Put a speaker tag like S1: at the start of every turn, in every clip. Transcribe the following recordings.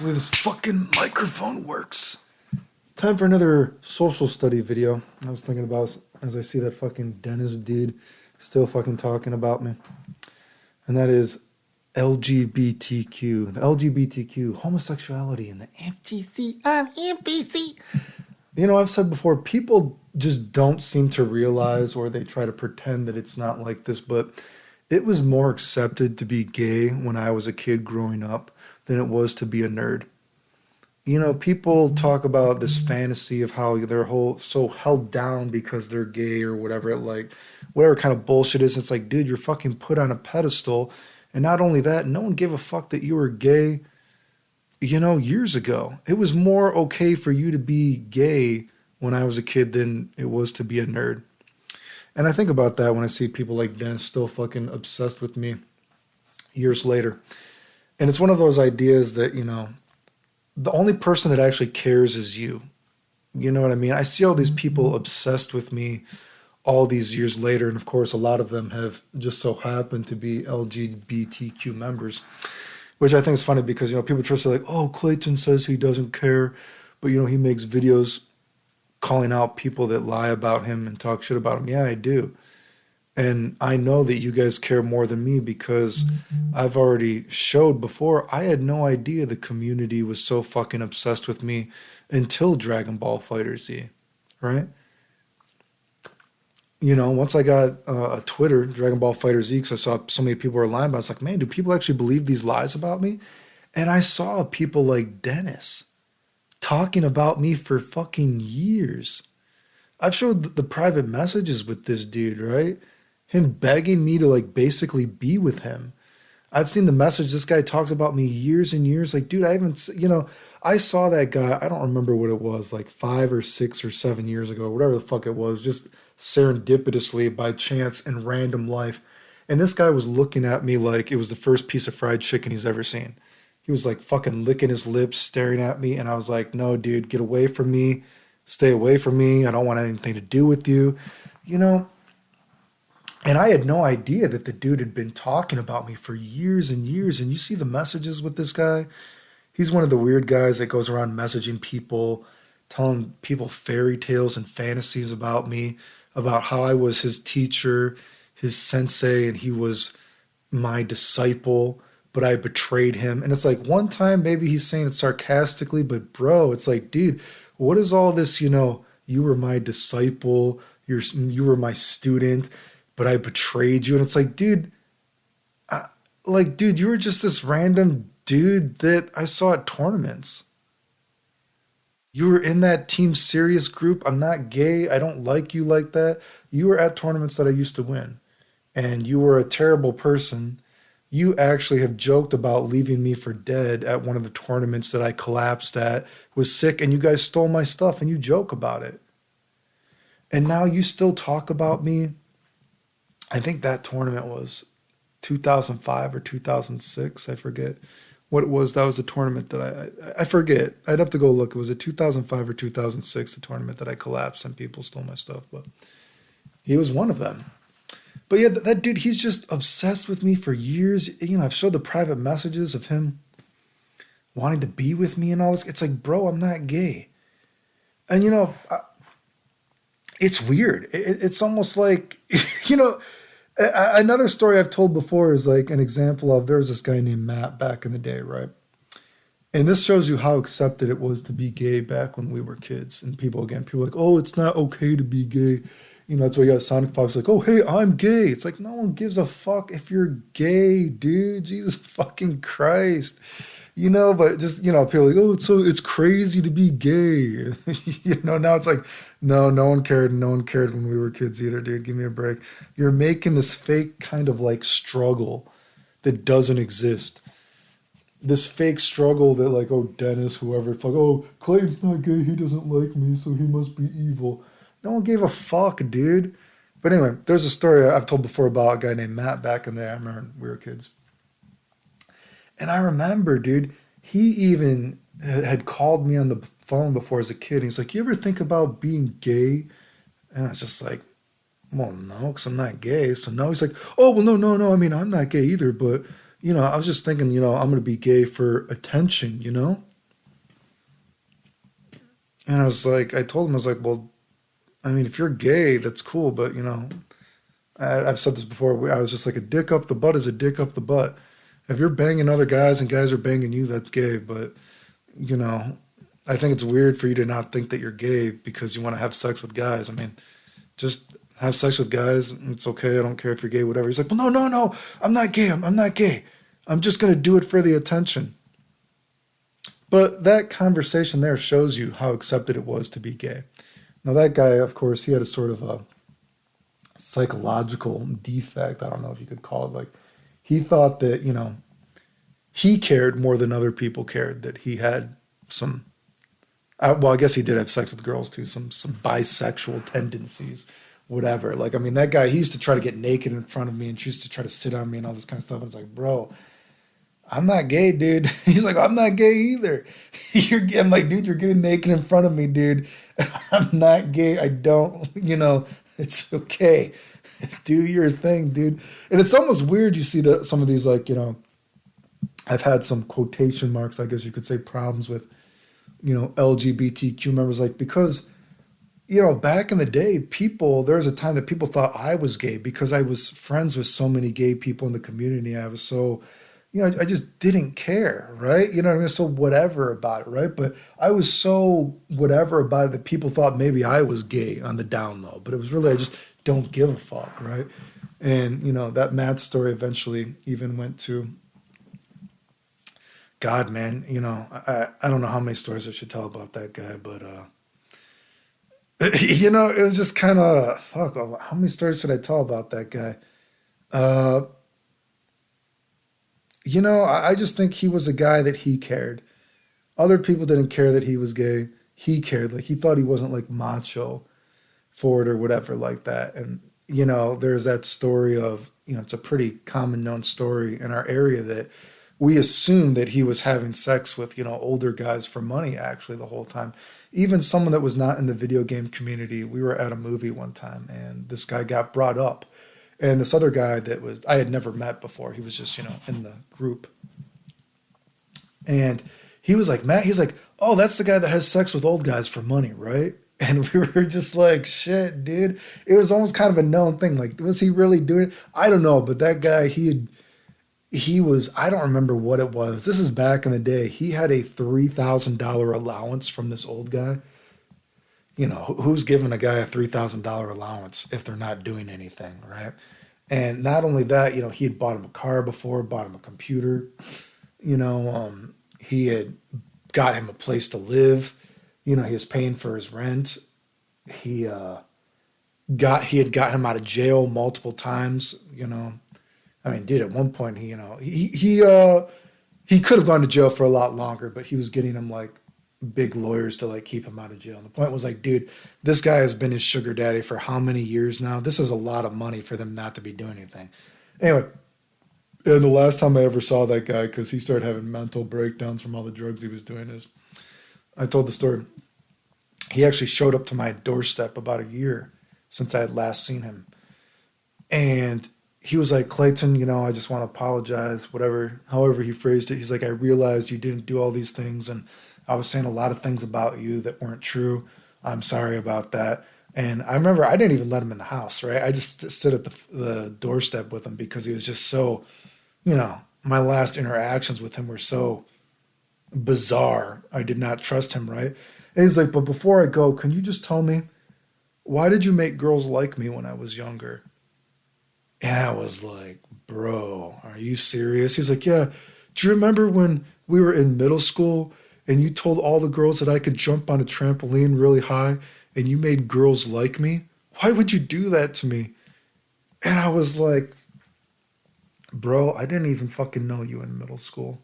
S1: Hopefully this fucking microphone works. Time for another social study video. I was thinking about as I see that fucking dentist dude still fucking talking about me. And that is LGBTQ. The LGBTQ, homosexuality, and the FGC on FGC. You know, I've said before, people just don't seem to realize, or they try to pretend that it's not like this, but it was more accepted to be gay when I was a kid growing up than it was to be a nerd. You know, people talk about this fantasy of how they're so held down because they're gay or whatever, like whatever kind of bullshit is. It's like, dude, you're fucking put on a pedestal. And not only that, no one gave a fuck that you were gay, you know, years ago. It was more okay for you to be gay when I was a kid than it was to be a nerd. And I think about that when I see people like Dennis still fucking obsessed with me years later. And it's one of those ideas that, you know, the only person that actually cares is you. You know what I mean? I see all these people obsessed with me all these years later. And of course, a lot of them have just so happened to be LGBTQ members, which I think is funny because, you know, people try to say like, oh, Clayton says he doesn't care, but, you know, he makes videos calling out people that lie about him and talk shit about him. Yeah, I do. And I know that you guys care more than me because I've already showed before, I had no idea the community was so fucking obsessed with me until Dragon Ball FighterZ, right? You know, once I got a Twitter, Dragon Ball FighterZ, because I saw so many people were lying about it, I was like, man, do people actually believe these lies about me? And I saw people like Dennis talking about me for fucking years. I've showed the private messages with this dude, right? Him begging me to like basically be with him. I've seen the message. This guy talks about me years and years. Like, dude, I haven't, you know, I saw that guy. I don't remember what it was, like 5 or 6 or 7 years ago, whatever the fuck it was, just serendipitously by chance in random life. And this guy was looking at me like it was the first piece of fried chicken he's ever seen. He was like fucking licking his lips, staring at me. And I was like, no, dude, get away from me. Stay away from me. I don't want anything to do with you. You know? And I had no idea that the dude had been talking about me for years and years. And you see the messages with this guy? He's one of the weird guys that goes around messaging people, telling people fairy tales and fantasies about me, about how I was his teacher, his sensei, and he was my disciple, but I betrayed him. And it's like one time maybe he's saying it sarcastically, but bro, it's like, dude, what is all this, you know, you were my disciple, you were my student, but I betrayed you. And it's like, dude, you were just this random dude that I saw at tournaments. You were in that Team Serious group. I'm not gay. I don't like you like that. You were at tournaments that I used to win. And you were a terrible person. You actually have joked about leaving me for dead at one of the tournaments that I collapsed at, was sick, and you guys stole my stuff, and you joke about it. And now you still talk about me. I think that tournament was 2005 or 2006. I forget what it was. That was the tournament that I forget. I'd have to go look. It was a 2005 or 2006, the tournament that I collapsed and people stole my stuff. But he was one of them. But yeah, that dude, he's just obsessed with me for years. You know, I've showed the private messages of him wanting to be with me and all this. It's like, bro, I'm not gay. And, you know, it's weird. It's almost like, you know, another story I've told before is like an example of there was this guy named Matt back in the day, right? And this shows you how accepted it was to be gay back when we were kids. And people are like, oh, it's not okay to be gay. You know, that's why you got Sonic Fox like, oh, hey, I'm gay. It's like, no one gives a fuck if you're gay, dude. Jesus fucking Christ. You know, but just, you know, people are like, oh, it's crazy to be gay. You know, now it's like, no one cared. No one cared when we were kids either, dude. Give me a break. You're making this fake kind of like struggle that doesn't exist. This fake struggle that like, oh, Dennis, whoever, it's like, oh, Clayton's not gay. He doesn't like me, so he must be evil. No one gave a fuck, dude. But anyway, there's a story I've told before about a guy named Matt back in there. I remember when we were kids. And I remember, dude, he even had called me on the phone before as a kid. He's like, you ever think about being gay? And I was just like, well, no, because I'm not gay. So now he's like, oh, well, no. I mean, I'm not gay either. But, you know, I was just thinking, you know, I'm going to be gay for attention, you know? And I was like, I told him, I was like, well, I mean, if you're gay, that's cool, but I've said this before. I was just like, a dick up the butt is a dick up the butt. If you're banging other guys and guys are banging you, that's gay. But you know, I think it's weird for you to not think that you're gay because you want to have sex with guys. I mean, just have sex with guys. It's okay. I don't care if you're gay, whatever. He's like, well, no, no, no. I'm not gay. I'm not gay. I'm just gonna do it for the attention. But that conversation there shows you how accepted it was to be gay. Now that guy, of course, he had a sort of a psychological defect. I don't know if you could call it, like he thought that, he cared more than other people cared, that he had some, well, I guess he did have sex with girls too, some bisexual tendencies, whatever. Like, I mean, that guy, he used to try to get naked in front of me and he used to try to sit on me and all this kind of stuff. And it's like, bro, I'm not gay, dude. He's like, I'm not gay either. I'm like, dude, you're getting naked in front of me, dude. I'm not gay. I don't, it's okay. Do your thing, dude. And it's almost weird. You see some of these, like, I've had some quotation marks, I guess you could say, problems with, LGBTQ members, like, because, back in the day, there was a time that people thought I was gay because I was friends with so many gay people in the community. I was so, I just didn't care, right? You know what I mean? So whatever about it, right? But I was so whatever about it that people thought maybe I was gay on the down low, but it was really, I just don't give a fuck, right? And, that Matt story eventually even went to God, man. I don't know how many stories I should tell about that guy, but, it was just kind of, fuck, how many stories should I tell about that guy? Uh, I just think he was a guy that he cared. Other people didn't care that he was gay. He cared. Like he thought he wasn't like macho for it or whatever like that. And there's that story of, it's a pretty common known story in our area that we assumed that he was having sex with, older guys for money actually the whole time. Even someone that was not in the video game community. We were at a movie one time and this guy got brought up. And this other guy that was I had never met before, he was just, in the group. And he was like, Matt, he's like, oh, that's the guy that has sex with old guys for money, right? And we were just like, shit, dude. It was almost kind of a known thing. Like, was he really doing it? I don't know. But that guy, he was, I don't remember what it was. This is back in the day. He had a $3,000 allowance from this old guy. Who's giving a guy a $3,000 allowance if they're not doing anything, right? And not only that, he had bought him a car before, bought him a computer, he had got him a place to live, he was paying for his rent. He he had gotten him out of jail multiple times. I mean, dude, at one point he could have gone to jail for a lot longer, but he was getting him like big lawyers to like keep him out of jail. And the point was like, dude, this guy has been his sugar daddy for how many years now? This is a lot of money for them not to be doing anything. Anyway, and the last time I ever saw that guy, because he started having mental breakdowns from all the drugs he was doing, is I told the story. He actually showed up to my doorstep about a year since I had last seen him. And he was like, Clayton, I just want to apologize, whatever, however he phrased it. He's like, I realized you didn't do all these things, and I was saying a lot of things about you that weren't true. I'm sorry about that. And I remember I didn't even let him in the house, right? I just stood at the doorstep with him because he was just so, my last interactions with him were so bizarre. I did not trust him, right? And he's like, but before I go, can you just tell me, why did you make girls like me when I was younger? And I was like, bro, are you serious? He's like, yeah. Do you remember when we were in middle school and you told all the girls that I could jump on a trampoline really high and you made girls like me? Why would you do that to me? And I was like, bro, I didn't even fucking know you in middle school.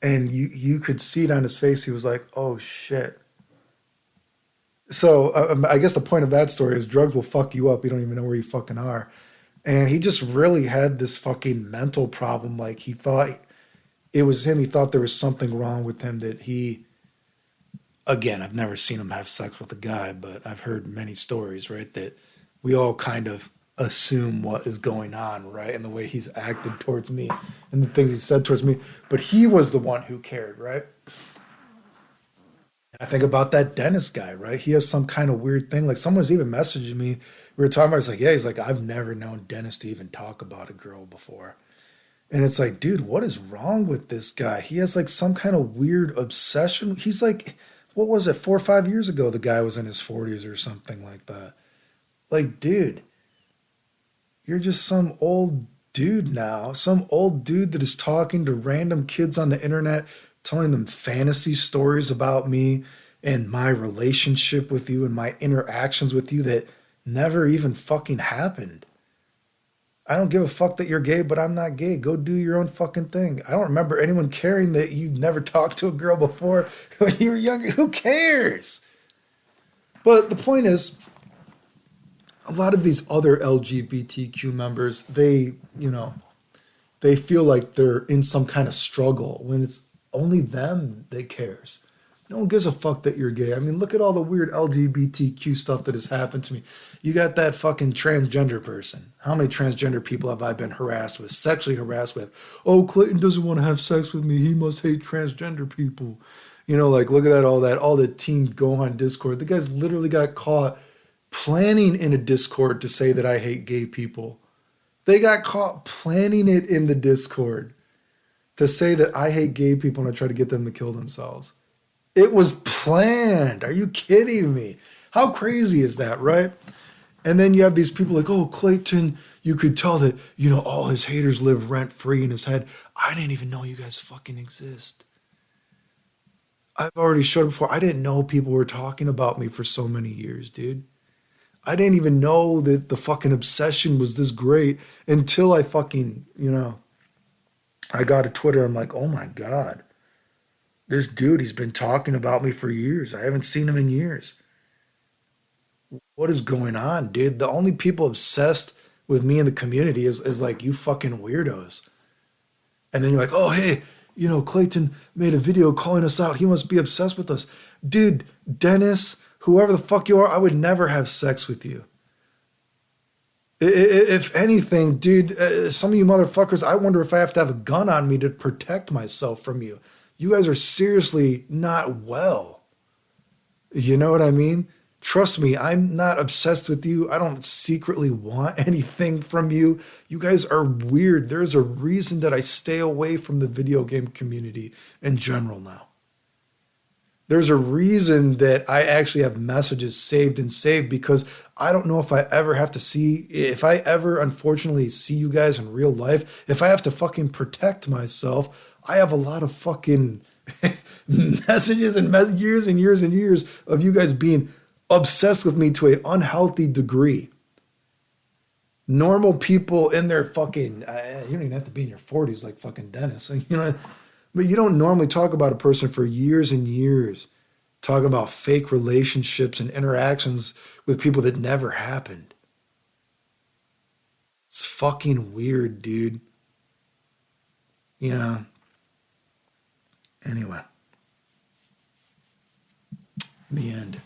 S1: And you could see it on his face. He was like, oh shit. So I guess the point of that story is drugs will fuck you up. You don't even know where you fucking are. And he just really had this fucking mental problem. Like he thought it was him. He thought there was something wrong with him that again, I've never seen him have sex with a guy, but I've heard many stories, right? That we all kind of assume what is going on, right? And the way he's acted towards me and the things he said towards me. But he was the one who cared, right? I think about that Dennis guy, right? He has some kind of weird thing. Like someone's even messaging me. We were talking about. It's like, yeah, he's like, I've never known Dennis to even talk about a girl before. And it's like, dude, what is wrong with this guy? He has like some kind of weird obsession. He's like, what was it, 4 or 5 years ago? The guy was in his 40s or something like that. Like, dude, you're just some old dude now, some old dude that is talking to random kids on the internet, telling them fantasy stories about me and my relationship with you and my interactions with you that never even fucking happened. I don't give a fuck that you're gay, but I'm not gay. Go do your own fucking thing. I don't remember anyone caring that you never talked to a girl before when you were younger. Who cares? But the point is, a lot of these other LGBTQ members, they feel like they're in some kind of struggle when it's only them that cares. No one gives a fuck that you're gay. I mean, look at all the weird LGBTQ stuff that has happened to me. You got that fucking transgender person. How many transgender people have I been harassed with, sexually harassed with? Oh, Clayton doesn't want to have sex with me. He must hate transgender people. Like look at that, all the teen go on Discord. The guys literally got caught planning in a Discord to say that I hate gay people. They got caught planning it in the Discord to say that I hate gay people and I try to get them to kill themselves. It was planned. Are you kidding me? How crazy is that, right? And then you have these people like, oh, Clayton, you could tell that, all his haters live rent free in his head. I didn't even know you guys fucking exist. I've already showed before. I didn't know people were talking about me for so many years, dude. I didn't even know that the fucking obsession was this great until I fucking, I got a Twitter. I'm like, oh my God, this dude, he's been talking about me for years. I haven't seen him in years. What is going on, dude? The only people obsessed with me in the community is like you fucking weirdos. And then you're like, oh, hey, Clayton made a video calling us out. He must be obsessed with us. Dude, Dennis, whoever the fuck you are, I would never have sex with you. If anything, dude, some of you motherfuckers, I wonder if I have to have a gun on me to protect myself from you. You guys are seriously not well. You know what I mean? Trust me, I'm not obsessed with you. I don't secretly want anything from you. You guys are weird. There's a reason that I stay away from the video game community in general now. There's a reason that I actually have messages saved and saved because I don't know if I ever unfortunately see you guys in real life, if I have to fucking protect myself, I have a lot of fucking messages and years and years and years of you guys being obsessed with me to an unhealthy degree. Normal people in their fucking, you don't even have to be in your 40s like fucking Dennis, but you don't normally talk about a person for years and years, talking about fake relationships and interactions with people that never happened. It's fucking weird, dude. You know, anyway, the end.